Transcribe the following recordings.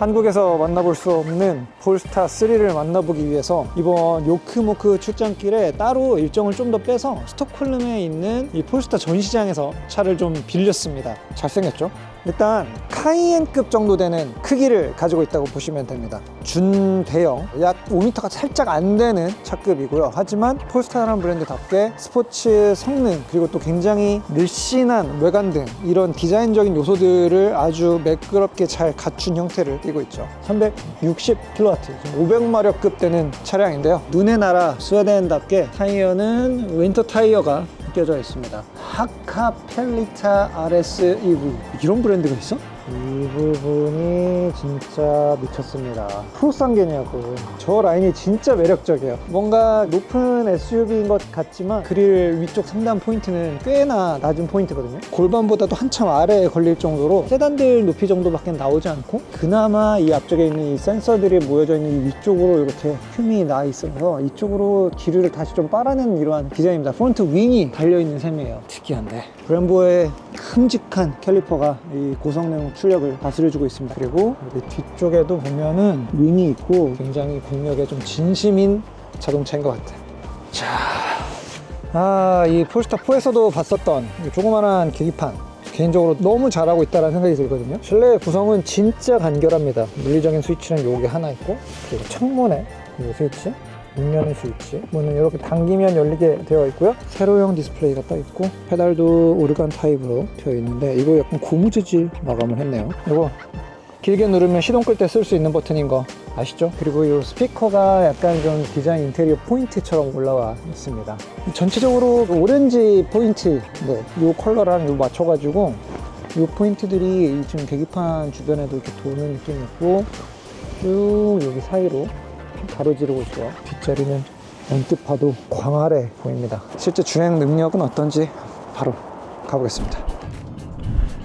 한국에서 만나볼 수 없는 폴스타 3를 만나보기 위해서 이번 요크모크 출장길에 따로 일정을 좀 더 빼서 스톡홀름에 있는 이 폴스타 전시장에서 차를 좀 빌렸습니다. 잘생겼죠? 일단 카이엔급 정도 되는 크기를 가지고 있다고 보시면 됩니다. 준대형, 약 5m가 살짝 안 되는 차급이고요. 하지만 폴스타라는 브랜드답게 스포츠 성능, 그리고 또 굉장히 늘씬한 외관 등 이런 디자인적인 요소들을 아주 매끄럽게 잘 갖춘 형태를 띠고 있죠. 360kW, 500마력급 되는 차량인데요. 눈의 나라 스웨덴답게 타이어는 윈터 타이어가 껴져 있습니다. 하카펠리타 RS EV, 이런 브랜드가 있어? 이 부분이 진짜 미쳤습니다. 프로쌍계냐고. 저 라인이 진짜 매력적이에요. 뭔가 높은 SUV인 것 같지만 그릴 위쪽 상단 포인트는 꽤나 낮은 포인트거든요. 골반보다도 한참 아래에 걸릴 정도로 세단들 높이 정도밖에 나오지 않고, 그나마 이 앞쪽에 있는 이 센서들이 모여져 있는 이 위쪽으로 이렇게 흉이 나 있어서 이쪽으로 기류를 다시 좀 빨아내는 이러한 디자인입니다. 프론트 윙이 달려있는 셈이에요. 특이한데 브embo의 큼직한 캘리퍼가 이 고성능 출력을 다스려주고 있습니다. 그리고 여기 뒤쪽에도 보면은 윙이 있고 굉장히 공력에 좀 진심인 자동차인 것 같아요. 자, 이 폴스타 4에서도 봤었던 조그만한 계기판, 개인적으로 너무 잘하고 있다는 생각이 들거든요. 실내 구성은 진짜 간결합니다. 물리적인 스위치는 요게 하나 있고, 그리고 창문에 이 스위치, 문면의 스위치, 문은 이렇게 당기면 열리게 되어 있고요. 세로형 디스플레이가 떠 있고, 페달도 오르간 타입으로 되어 있는데 이거 약간 고무 재질 마감을 했네요. 이거 길게 누르면 시동 끌 때 쓸 수 있는 버튼인 거 아시죠? 그리고 이 스피커가 약간 좀 디자인 인테리어 포인트처럼 올라와 있습니다. 전체적으로 오렌지 포인트, 이 컬러랑 요 맞춰가지고 이 포인트들이 지금 계기판 주변에도 이렇게 도는 느낌이 있고, 쭉 여기 사이로 가로지르고 있고요. 뒷자리는 언뜻 봐도 광활해 보입니다. 실제 주행 능력은 어떤지 바로 가보겠습니다.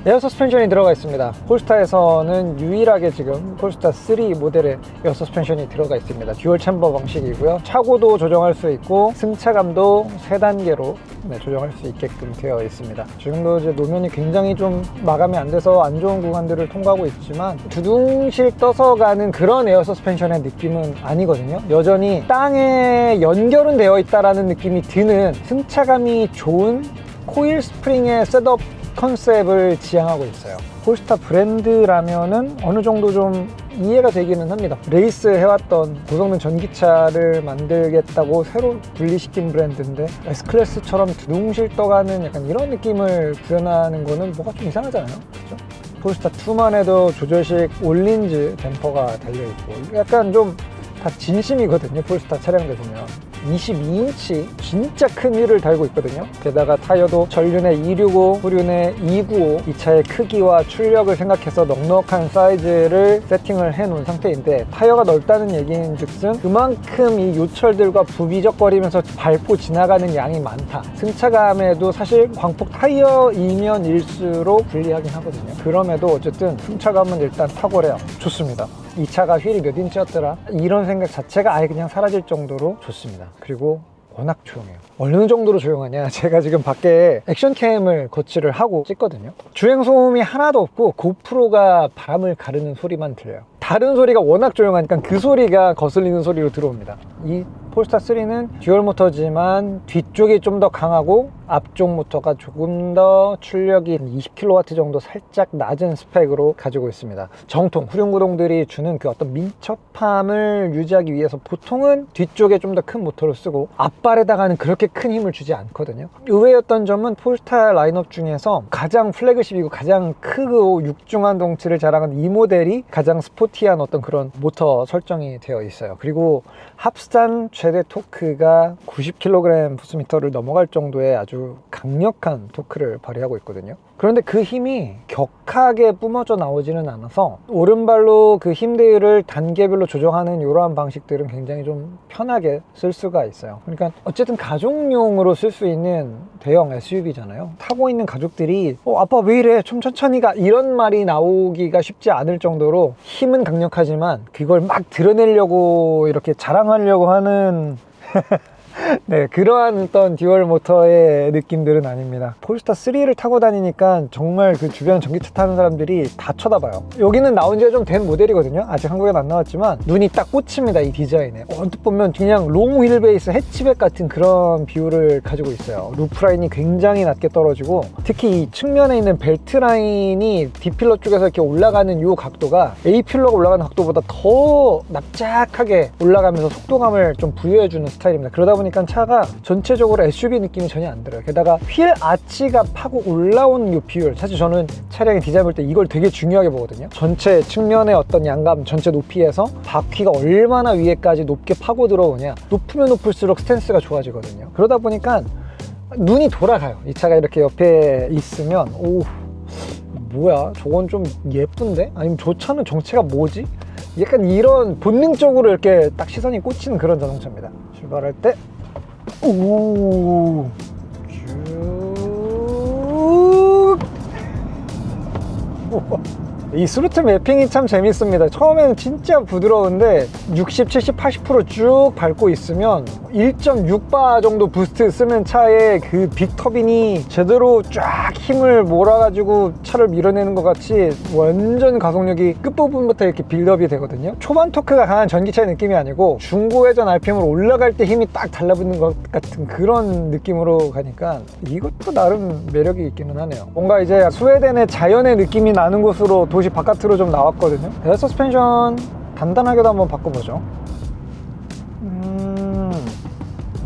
에어 서스펜션이 들어가 있습니다. 폴스타에서는 유일하게 지금 폴스타 3 모델에 에어 서스펜션이 들어가 있습니다. 듀얼 챔버 방식이고요. 차고도 조정할 수 있고 승차감도 3단계로 조정할 수 있게끔 되어 있습니다. 지금도 이제 노면이 굉장히 좀 마감이 안 돼서 안 좋은 구간들을 통과하고 있지만 두둥실 떠서 가는 그런 에어 서스펜션의 느낌은 아니거든요. 여전히 땅에 연결은 되어 있다라는 느낌이 드는 승차감이 좋은 코일 스프링의 셋업 컨셉을 지향하고 있어요. 폴스타 브랜드라면은 어느 정도 좀 이해가 되기는 합니다. 레이스 해왔던 고성능 전기차를 만들겠다고 새로 분리시킨 브랜드인데 S클래스처럼 두둥실 떠가는 약간 이런 느낌을 구현하는 거는 뭐가 좀 이상하잖아요. 그렇죠? 폴스타 2만 해도 조절식 올린즈 댐퍼가 달려있고 약간 좀 다 진심이거든요. 폴스타 차량들 보면 22인치 진짜 큰 휠을 달고 있거든요. 게다가 타이어도 전륜의 265, 후륜의 295, 이 차의 크기와 출력을 생각해서 넉넉한 사이즈를 세팅을 해 놓은 상태인데, 타이어가 넓다는 얘기인 즉슨 그만큼 이 요철들과 부비적거리면서 밟고 지나가는 양이 많다. 승차감에도 사실 광폭 타이어이면 일수록 불리하긴 하거든요. 그럼에도 어쨌든 승차감은 일단 탁월해요. 좋습니다. 이 차가 휠이 몇 인치였더라? 이런 생각 자체가 아예 그냥 사라질 정도로 좋습니다. 그리고 워낙 조용해요. 어느 정도로 조용하냐, 제가 지금 밖에 액션캠을 거치를 하고 찍거든요. 주행 소음이 하나도 없고 고프로가 바람을 가르는 소리만 들려요. 다른 소리가 워낙 조용하니까 그 소리가 거슬리는 소리로 들어옵니다. 이 폴스타 3는 듀얼 모터지만 뒤쪽이 좀 더 강하고 앞쪽 모터가 조금 더 출력이 20kW 정도 살짝 낮은 스펙으로 가지고 있습니다. 정통 후륜구동들이 주는 그 어떤 민첩함을 유지하기 위해서 보통은 뒤쪽에 좀 더 큰 모터를 쓰고 앞발에다가는 그렇게 큰 힘을 주지 않거든요. 의외였던 점은 폴스타 라인업 중에서 가장 플래그십이고 가장 크고 육중한 덩치를 자랑하는 이 모델이 가장 스포티한 어떤 그런 모터 설정이 되어 있어요. 그리고 합산 최대 토크가 90kgm/를 넘어갈 정도의 아주 강력한 토크를 발휘하고 있거든요. 그런데 그 힘이 격하게 뿜어져 나오지는 않아서 오른발로 그 힘들을 단계별로 조정하는 이러한 방식들은 굉장히 좀 편하게 쓸 수가 있어요. 그러니까 어쨌든 가족용으로 쓸 수 있는 대형 SUV잖아요. 타고 있는 가족들이 아빠 왜 이래 좀 천천히 가, 이런 말이 나오기가 쉽지 않을 정도로 힘은 강력하지만 그걸 막 드러내려고 이렇게 자랑하려고 하는 네, 그러한 어떤 듀얼 모터의 느낌들은 아닙니다. 폴스타 3를 타고 다니니까 정말 그 주변 전기차 타는 사람들이 다 쳐다봐요. 여기는 나온 지가 좀 된 모델이거든요. 아직 한국엔 안 나왔지만 눈이 딱 꽂힙니다, 이 디자인에. 언뜻 보면 그냥 롱 휠베이스 해치백 같은 그런 비율을 가지고 있어요. 루프 라인이 굉장히 낮게 떨어지고, 특히 이 측면에 있는 벨트 라인이 D필러 쪽에서 이렇게 올라가는 이 각도가 A필러가 올라가는 각도보다 더 납작하게 올라가면서 속도감을 좀 부여해주는 스타일입니다. 그러다 보니까 차가 전체적으로 SUV 느낌이 전혀 안 들어요. 게다가 휠 아치가 파고 올라오는 이 비율, 사실 저는 차량의 디자인 볼 때 이걸 되게 중요하게 보거든요. 전체 측면의 어떤 양감, 전체 높이에서 바퀴가 얼마나 위에까지 높게 파고 들어오냐. 높으면 높을수록 스탠스가 좋아지거든요. 그러다 보니까 눈이 돌아가요. 이 차가 이렇게 옆에 있으면, 오, 뭐야, 저건 좀 예쁜데? 아니면 저 차는 정체가 뭐지? 약간 이런 본능적으로 이렇게 딱 시선이 꽂히는 그런 자동차입니다. 출발할 때, 오, 쭉. 이 스루트 매핑이 참 재밌습니다. 처음에는 진짜 부드러운데 60, 70, 80% 쭉 밟고 있으면 1.6바 정도 부스트 쓰는 차에 그 빅터빈이 제대로 쫙 힘을 몰아가지고 차를 밀어내는 것 같이 완전 가속력이 끝부분부터 이렇게 빌드업이 되거든요. 초반 토크가 강한 전기차의 느낌이 아니고 중고회전 RPM으로 올라갈 때 힘이 딱 달라붙는 것 같은 그런 느낌으로 가니까 이것도 나름 매력이 있기는 하네요. 뭔가 이제 스웨덴의 자연의 느낌이 나는 곳으로 도시 바깥으로 좀 나왔거든요. 에어 서스펜션 단단하게도 한번 바꿔보죠.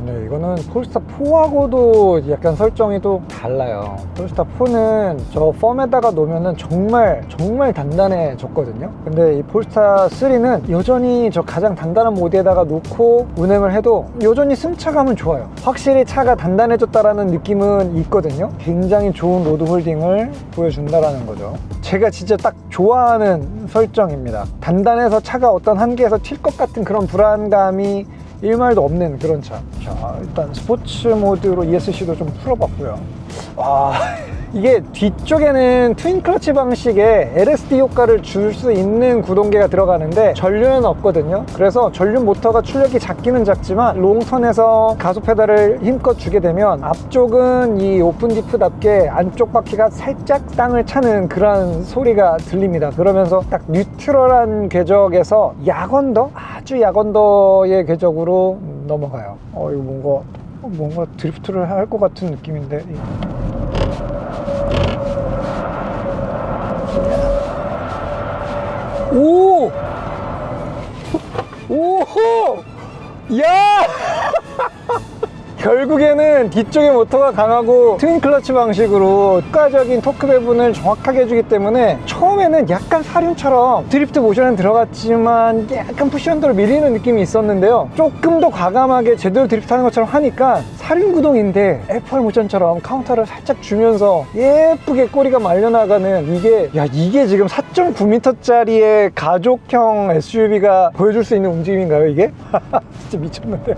네, 이거는 폴스타 4하고도 약간 설정이 또 달라요. 폴스타 4는 저 펌에다가 놓으면은 정말 단단해졌거든요. 근데 이 폴스타 3는 여전히 저 가장 단단한 모드에다가 놓고 운행을 해도 여전히 승차감은 좋아요. 확실히 차가 단단해졌다라는 느낌은 있거든요. 굉장히 좋은 로드 홀딩을 보여준다라는 거죠. 제가 진짜 딱 좋아하는 설정입니다. 단단해서 차가 어떤 한계에서 튈 것 같은 그런 불안감이 일말도 없는 그런 차. 자, 일단 스포츠 모드로 ESC도 좀 풀어봤고요. 이게 뒤쪽에는 트윈 클러치 방식의 LSD 효과를 줄 수 있는 구동계가 들어가는데 전륜은 없거든요. 그래서 전륜 모터가 출력이 작기는 작지만 롱선에서 가속 페달을 힘껏 주게 되면 앞쪽은 이 오픈 디프답게 안쪽 바퀴가 살짝 땅을 차는 그런 소리가 들립니다. 그러면서 딱 뉴트럴한 궤적에서 약언더, 아주 약언더의 궤적으로 넘어가요. 이거 뭔가 드리프트를 할 것 같은 느낌인데. 오! 오호! 야! 결국에는 뒤쪽의 모터가 강하고 트윈 클러치 방식으로 효과적인 토크 배분을 정확하게 해주기 때문에 처음에는 약간 사륜처럼 드리프트 모션은 들어갔지만 약간 푸시언더로 밀리는 느낌이 있었는데요. 조금 더 과감하게 제대로 드리프트하는 것처럼 하니까 사륜 구동인데 F8 모션처럼 카운터를 살짝 주면서 예쁘게 꼬리가 말려나가는 이게 지금 4.9m짜리의 가족형 SUV가 보여줄 수 있는 움직임인가요, 이게? 진짜 미쳤는데.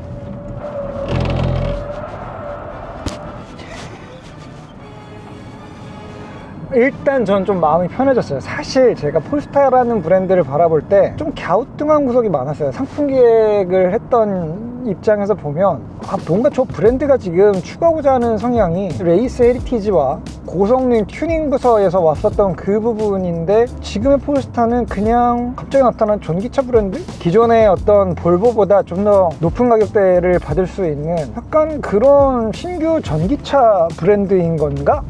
일단 전 좀 마음이 편해졌어요. 사실 제가 폴스타라는 브랜드를 바라볼 때 좀 갸우뚱한 구석이 많았어요. 상품 기획을 했던 입장에서 보면 뭔가 저 브랜드가 지금 추구하고자 하는 성향이 레이스 헤리티지와 고성능 튜닝 부서에서 왔었던 그 부분인데, 지금의 폴스타는 그냥 갑자기 나타난 전기차 브랜드? 기존의 어떤 볼보보다 좀 더 높은 가격대를 받을 수 있는 약간 그런 신규 전기차 브랜드인 건가?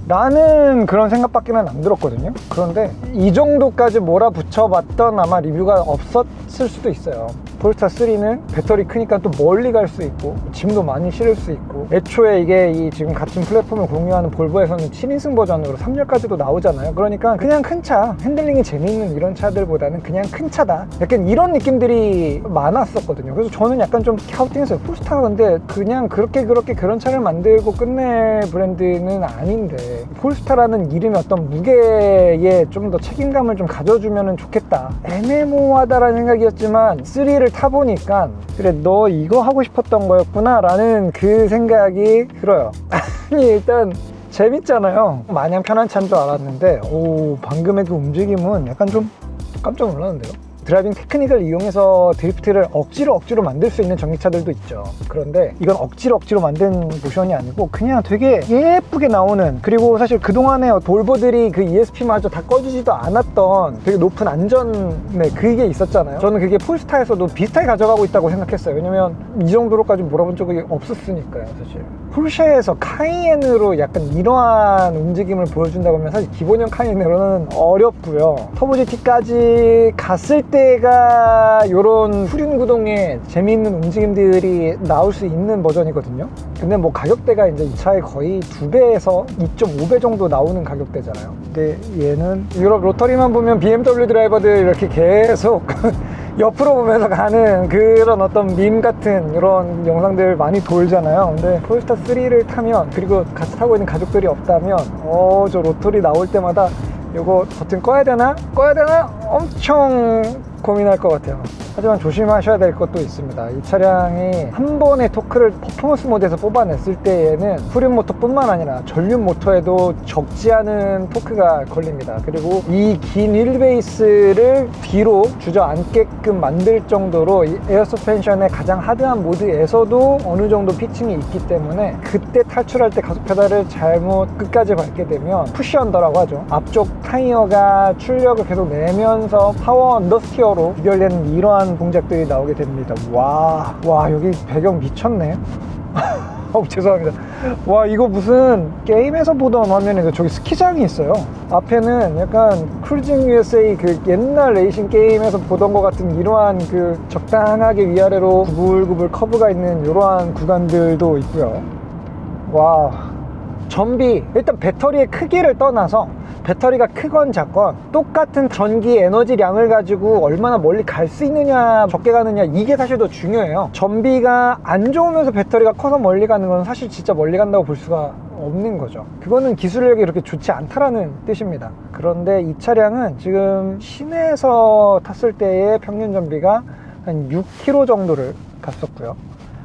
라는 그런 생각밖에는 안 들었거든요. 그런데 이 정도까지 몰아붙여봤던 아마 리뷰가 없었을 수도 있어요. 폴스타 3는 배터리 크니까 또 멀리 갈 수 있고 짐도 많이 실을 수 있고, 애초에 이게 지금 같은 플랫폼을 공유하는 볼보에서는 7인승 버전으로 3열까지도 나오잖아요. 그러니까 그냥 큰 차, 핸들링이 재미있는 이런 차들보다는 그냥 큰 차다, 약간 이런 느낌들이 많았었거든요. 그래서 저는 약간 좀 갸우팅했어요. 폴스타가 근데 그냥 그렇게 그런 차를 만들고 끝낼 브랜드는 아닌데 폴스타라는 이름의 어떤 무게에 좀 더 책임감을 좀 가져주면 좋겠다, 애매모호하다라는 생각이었지만 3를 타보니까 그래, 너 이거 하고 싶었던 거였구나 라는 그 생각이 들어요. 아니, 일단 재밌잖아요. 마냥 편한 차인 줄 알았는데 방금의 그 움직임은 약간 좀 깜짝 놀랐는데요. 드라이빙 테크닉을 이용해서 드리프트를 억지로 만들 수 있는 전기차들도 있죠. 그런데 이건 억지로 만든 모션이 아니고 그냥 되게 예쁘게 나오는, 그리고 사실 그동안에 볼보들이 그 ESP마저 다 꺼지지도 않았던 되게 높은 안전, 그게 있었잖아요. 저는 그게 폴스타에서도 비슷하게 가져가고 있다고 생각했어요. 왜냐면 이 정도로까지 몰아본 적이 없었으니까요. 사실 포르쉐에서 카이엔으로 약간 이러한 움직임을 보여준다고 하면 사실 기본형 카이엔으로는 어렵고요. 터보 GT까지 갔을 때가 이런 후륜 구동의 재미있는 움직임들이 나올 수 있는 버전이거든요. 근데 뭐 가격대가 이제 이 차의 거의 2배에서 2.5배 정도 나오는 가격대잖아요. 근데 얘는 유럽 로터리만 보면 BMW 드라이버들 이렇게 계속 옆으로 보면서 가는 그런 어떤 밈 같은 이런 영상들 많이 돌잖아요. 근데 폴스타 3를 타면, 그리고 같이 타고 있는 가족들이 없다면 저 로터리 나올 때마다 이거 버튼 꺼야 되나 엄청 고민할 것 같아요. 하지만 조심하셔야 될 것도 있습니다. 이 차량이 한 번의 토크를 퍼포먼스 모드에서 뽑아냈을 때에는 후륜 모터뿐만 아니라 전륜 모터에도 적지 않은 토크가 걸립니다. 그리고 이 긴 휠베이스를 뒤로 주저앉게끔 만들 정도로 이 에어 서스펜션의 가장 하드한 모드에서도 어느 정도 피칭이 있기 때문에 그때 탈출할 때 가속 페달을 잘못 끝까지 밟게 되면 푸시 언더라고 하죠. 앞쪽 타이어가 출력을 계속 내면서 파워 언더스티어로 연결되는 이러한 동작들이 나오게 됩니다. 와 여기 배경 미쳤네. 죄송합니다. 와, 이거 무슨 게임에서 보던 화면인데 저기 스키장이 있어요. 앞에는 약간 크루징 USA 그 옛날 레이싱 게임에서 보던 것 같은 이러한 그 적당하게 위아래로 구불구불 커브가 있는 이러한 구간들도 있고요. 와, 전비, 일단 배터리의 크기를 떠나서 배터리가 크건 작건 똑같은 전기 에너지량을 가지고 얼마나 멀리 갈 수 있느냐 적게 가느냐, 이게 사실 더 중요해요. 전비가 안 좋으면서 배터리가 커서 멀리 가는 건 사실 진짜 멀리 간다고 볼 수가 없는 거죠. 그거는 기술력이 이렇게 좋지 않다라는 뜻입니다. 그런데 이 차량은 지금 시내에서 탔을 때의 평균 전비가 한 6km 정도를 갔었고요.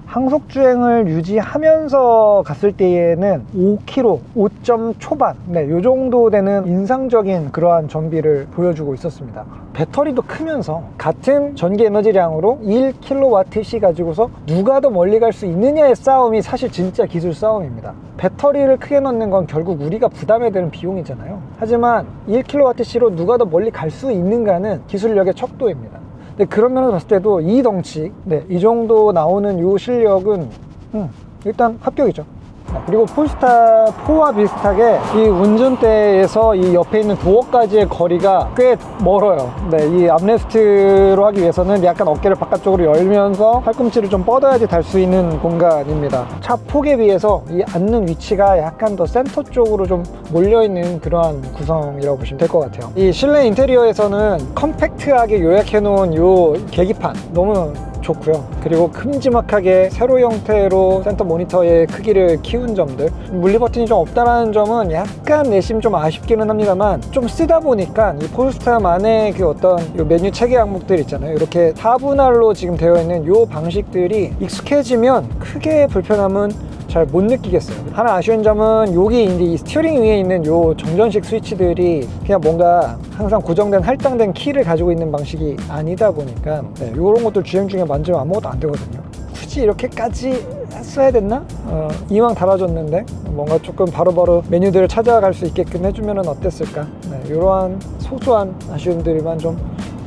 항속주행을 유지하면서 갔을 때에는 5km, 5점 초반, 요 정도 되는 인상적인 그러한 전비를 보여주고 있었습니다. 배터리도 크면서 같은 전기 에너지량으로 1kWh 가지고서 누가 더 멀리 갈 수 있느냐의 싸움이 사실 진짜 기술 싸움입니다. 배터리를 크게 넣는 건 결국 우리가 부담해야 되는 비용이잖아요. 하지만 1kWh로 누가 더 멀리 갈 수 있는가는 기술력의 척도입니다. 그런 면에서 봤을 때도 이 덩치, 이 정도 나오는 이 실력은 일단 합격이죠. 그리고 폴스타 4와 비슷하게 이 운전대에서 이 옆에 있는 도어까지의 거리가 꽤 멀어요. 이 암레스트로 하기 위해서는 약간 어깨를 바깥쪽으로 열면서 팔꿈치를 좀 뻗어야지 달 수 있는 공간입니다. 차 폭에 비해서 이 앉는 위치가 약간 더 센터 쪽으로 좀 몰려있는 그러한 구성이라고 보시면 될 것 같아요. 이 실내 인테리어에서는 컴팩트하게 요약해 놓은 이 계기판 너무 좋고요. 그리고 큼지막하게 세로 형태로 센터 모니터의 크기를 키운 점들, 물리 버튼이 좀 없다라는 점은 약간 내심 좀 아쉽기는 합니다만, 좀 쓰다 보니까 이 폴스타만의 그 어떤 요 메뉴 체계 항목들 있잖아요. 이렇게 다분할로 지금 되어 있는 요 방식들이 익숙해지면 크게 불편함은 잘 못 느끼겠어요. 하나 아쉬운 점은 여기 이제 이 스티어링 위에 있는 요 정전식 스위치들이 그냥 뭔가 항상 고정된 할당된 키를 가지고 있는 방식이 아니다 보니까 이런 것들 주행 중에 만지면 아무것도 안 되거든요. 굳이 이렇게까지 했어야 됐나? 이왕 달아줬는데 뭔가 조금 바로바로 메뉴들을 찾아갈 수 있게끔 해주면 어땠을까? 이러한 소소한 아쉬움들만 좀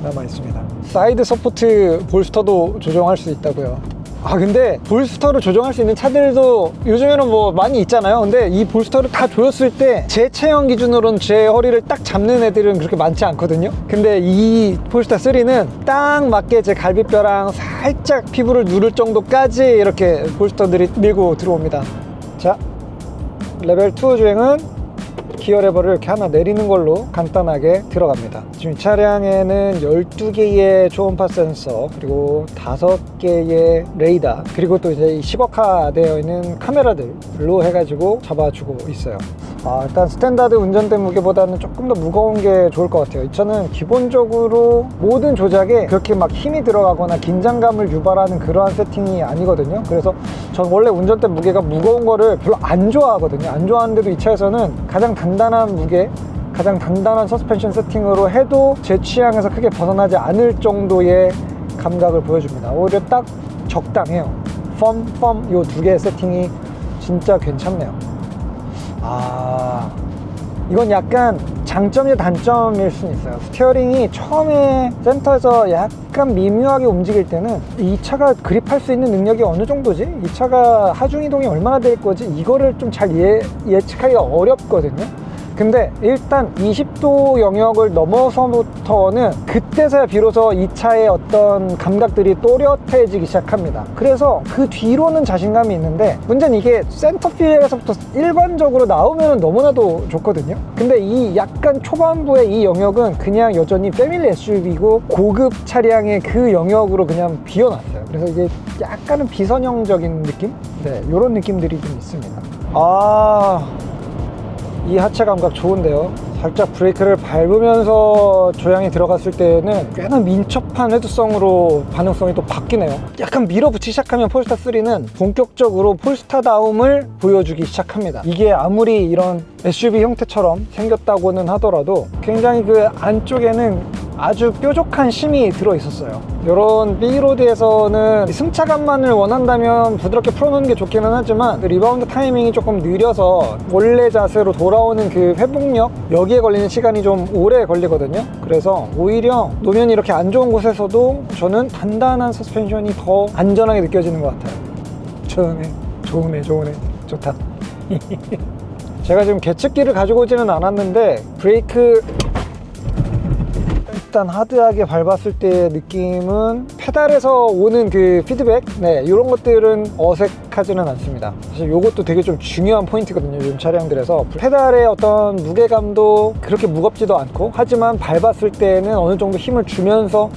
남아 있습니다. 사이드 서포트 볼스터도 조정할 수 있다고요. 근데 볼스터를 조정할 수 있는 차들도 요즘에는 뭐 많이 있잖아요. 근데 이 볼스터를 다 조였을 때 제 체형 기준으로는 제 허리를 딱 잡는 애들은 그렇게 많지 않거든요. 근데 이 폴스타 3는 딱 맞게 제 갈비뼈랑 살짝 피부를 누를 정도까지 이렇게 볼스터들이 밀고 들어옵니다. 자, 레벨 2 주행은 기어 레버를 이렇게 하나 내리는 걸로 간단하게 들어갑니다. 지금 이 차량에는 12개의 초음파 센서, 그리고 5개의 레이더, 그리고 또 이제 10억화 되어 있는 카메라들로 해가지고 잡아주고 있어요. 일단 스탠다드 운전대 무게보다는 조금 더 무거운 게 좋을 것 같아요. 이 차는 기본적으로 모든 조작에 그렇게 막 힘이 들어가거나 긴장감을 유발하는 그러한 세팅이 아니거든요. 그래서 전 원래 운전대 무게가 무거운 거를 별로 안 좋아하거든요. 안 좋아하는데도 이 차에서는 가장 단단한 무게, 가장 단단한 서스펜션 세팅으로 해도 제 취향에서 크게 벗어나지 않을 정도의 감각을 보여줍니다. 오히려 딱 적당해요. 펌 요 두 개의 세팅이 진짜 괜찮네요. 이건 약간 장점이 단점일 수는 있어요. 스티어링이 처음에 센터에서 약간 미묘하게 움직일 때는 이 차가 그립할 수 있는 능력이 어느 정도지? 이 차가 하중 이동이 얼마나 될 거지? 이거를 좀 잘 예측하기가 어렵거든요. 근데 일단 20도 영역을 넘어서부터는 그때서야 비로소 이 차의 어떤 감각들이 또렷해지기 시작합니다. 그래서 그 뒤로는 자신감이 있는데, 문제는 이게 센터필에서부터 일반적으로 나오면 너무나도 좋거든요. 근데 이 약간 초반부의 이 영역은 그냥 여전히 패밀리 SUV고 고급 차량의 그 영역으로 그냥 비워놨어요. 그래서 이게 약간은 비선형적인 느낌? 네, 이런 느낌들이 좀 있습니다. 이 하체 감각 좋은데요. 살짝 브레이크를 밟으면서 조향이 들어갔을 때는 꽤나 민첩한 헤드성으로 반응성이 또 바뀌네요. 약간 밀어붙이기 시작하면 폴스타 3는 본격적으로 폴스타다움을 보여주기 시작합니다. 이게 아무리 이런 SUV 형태처럼 생겼다고는 하더라도 굉장히 그 안쪽에는 아주 뾰족한 심이 들어있었어요. 이런 B로드에서는 승차감만을 원한다면 부드럽게 풀어놓는 게 좋기는 하지만 리바운드 타이밍이 조금 느려서 원래 자세로 돌아오는 그 회복력, 여기에 걸리는 시간이 좀 오래 걸리거든요. 그래서 오히려 노면이 이렇게 안 좋은 곳에서도 저는 단단한 서스펜션이 더 안전하게 느껴지는 것 같아요. 좋으네 좋다. 제가 지금 계측기를 가지고 오지는 않았는데 브레이크 일단 하드하게 밟았을 때의 느낌은 페달에서 오는 그 피드백, 이런 것들은 어색하지는 않습니다. 사실 이것도 되게 좀 중요한 포인트거든요. 요즘 차량들에서 페달의 어떤 무게감도 그렇게 무겁지도 않고, 하지만 밟았을 때는 어느 정도 힘을 주면서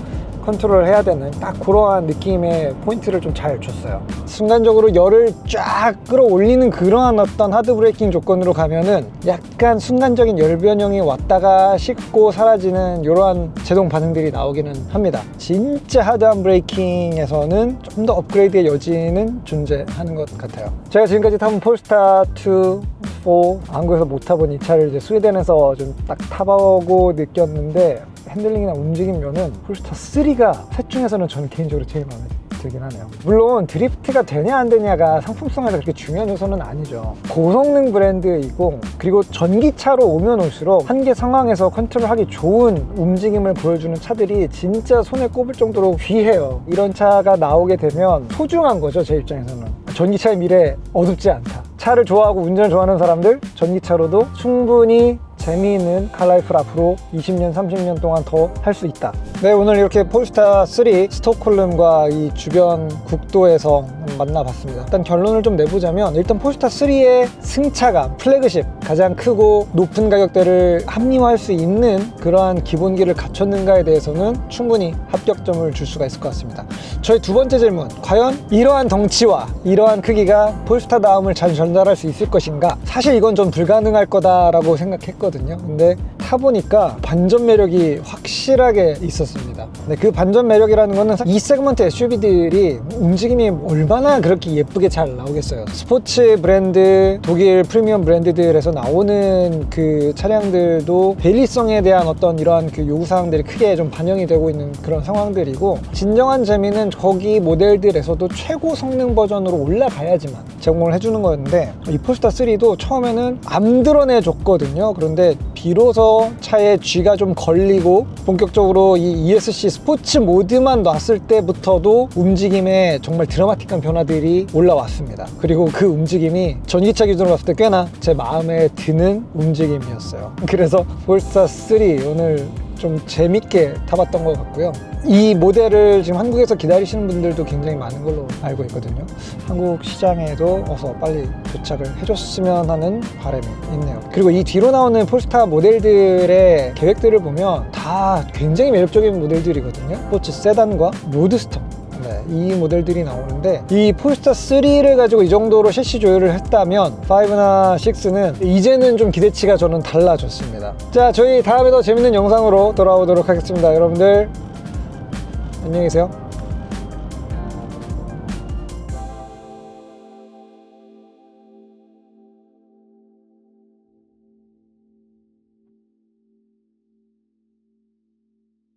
컨트롤을 해야 되는 딱 그러한 느낌의 포인트를 좀 잘 줬어요. 순간적으로 열을 쫙 끌어올리는 그러한 어떤 하드 브레이킹 조건으로 가면은 약간 순간적인 열 변형이 왔다가 식고 사라지는 이러한 제동 반응들이 나오기는 합니다. 진짜 하드한 브레이킹에서는 좀 더 업그레이드의 여지는 존재하는 것 같아요. 제가 지금까지 타본 폴스타 2, 4 한국에서 못 타본 이 차를 이제 스웨덴에서 좀 딱 타보고 느꼈는데, 핸들링이나 움직임 면은 폴스타 3가 셋 중에서는 저는 개인적으로 제일 마음에 들긴 하네요. 물론 드리프트가 되냐 안 되냐가 상품성에서 그렇게 중요한 요소는 아니죠. 고성능 브랜드이고, 그리고 전기차로 오면 올수록 한계 상황에서 컨트롤하기 좋은 움직임을 보여주는 차들이 진짜 손에 꼽을 정도로 귀해요. 이런 차가 나오게 되면 소중한 거죠, 제 입장에서는. 전기차의 미래 어둡지 않다. 차를 좋아하고 운전을 좋아하는 사람들, 전기차로도 충분히 재미있는 칼라이프를 앞으로 20년, 30년 동안 더 할 수 있다. 네, 오늘 이렇게 폴스타 3 스톡홀름과 이 주변 국도에서 만나봤습니다. 일단 결론을 좀 내보자면, 일단 폴스타 3의 승차감, 플래그십, 가장 크고 높은 가격대를 합리화할 수 있는 그러한 기본기를 갖췄는가에 대해서는 충분히 합격점을 줄 수가 있을 것 같습니다. 저희 두 번째 질문, 과연 이러한 덩치와 이러한 크기가 폴스타다움을 잘 전달할 수 있을 것인가? 사실 이건 좀 불가능할 거다라고 생각했거든요. 근데 타보니까 반전 매력이 확실하게 있었습니다. 근데 그 반전 매력이라는 거는 이 세그먼트 SUV들이 움직임이 얼마나 그렇게 예쁘게 잘 나오겠어요. 스포츠 브랜드, 독일 프리미엄 브랜드들에서 나오는 그 차량들도 대리성에 대한 어떤 이러한 그 요구사항들이 크게 좀 반영이 되고 있는 그런 상황들이고, 진정한 재미는 거기 모델들에서도 최고 성능 버전으로 올라가야지만 제공을 해주는 거였는데, 이 폴스타 3도 처음에는 안 드러내줬거든요. 그런데 비로소 차에 G가 좀 걸리고 본격적으로 이 ESC 스포츠 모드만 놨을 때부터도 움직임에 정말 드라마틱한 변화들이 올라왔습니다. 그리고 그 움직임이 전기차 기준으로 봤을 때 꽤나 제 마음에 드는 움직임이었어요. 그래서 폴스타 3 오늘 좀 재밌게 타봤던 것 같고요. 이 모델을 지금 한국에서 기다리시는 분들도 굉장히 많은 걸로 알고 있거든요. 한국 시장에도 어서 빨리 도착을 해줬으면 하는 바람이 있네요. 그리고 이 뒤로 나오는 폴스타 모델들의 계획들을 보면 다 굉장히 매력적인 모델들이거든요. 스포츠 세단과 로드스터, 이 모델들이 나오는데, 이 폴스타 3를 가지고 이 정도로 셰시 조율을 했다면 5나 6는 이제는 좀 기대치가 저는 달라졌습니다. 자, 저희 다음에 더 재밌는 영상으로 돌아오도록 하겠습니다. 여러분들 안녕히 계세요.